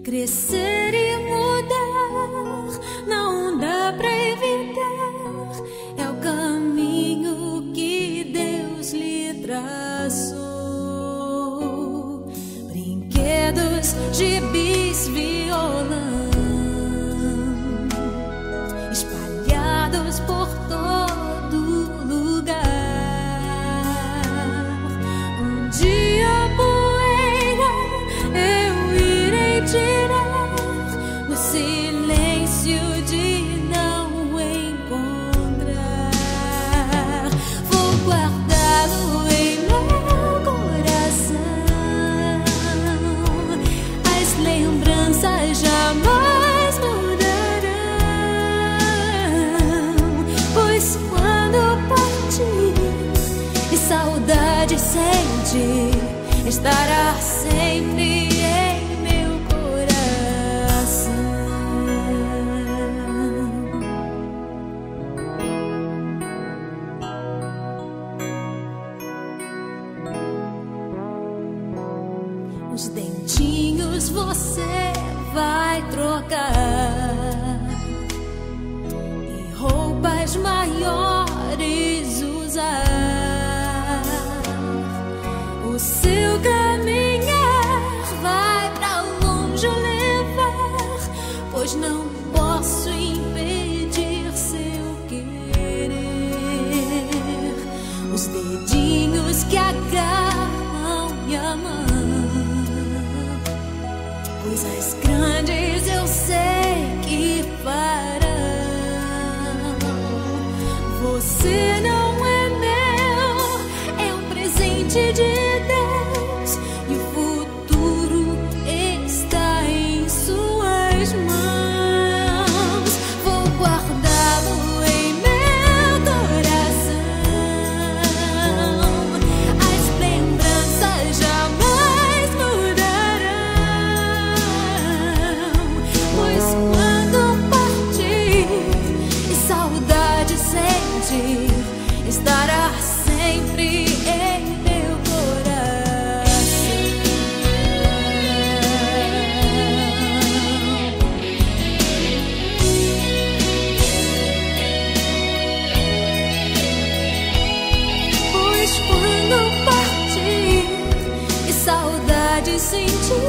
Crescer e mudar não dá pra evitar, é o caminho que Deus lhe traçou. Brinquedos, gibis, violão espalhados por todo lugar. Um dia poeira eu irei tirar no silêncio de não encontrar. Vou guardá-lo em meu coração. As lembranças jamais mudarão, pois quando partir e saudade sentir, estará sempre em meu coração. Os dentinhos você vai trocar e roupas maiores usar. O seu caminhar vai pra longe levar, pois não posso impedir seu querer. Os dedinhos que agarram minha mão, coisas grandes eu sei que farão. Você não é meu, é um presente de Deus, e o futuro está em suas mãos. Vou guardá-lo em meu coração. As lembranças jamais mudarão, pois quando partir e saudade sentir, estará sempre em meu coração. Pois quando partir e saudade sentir,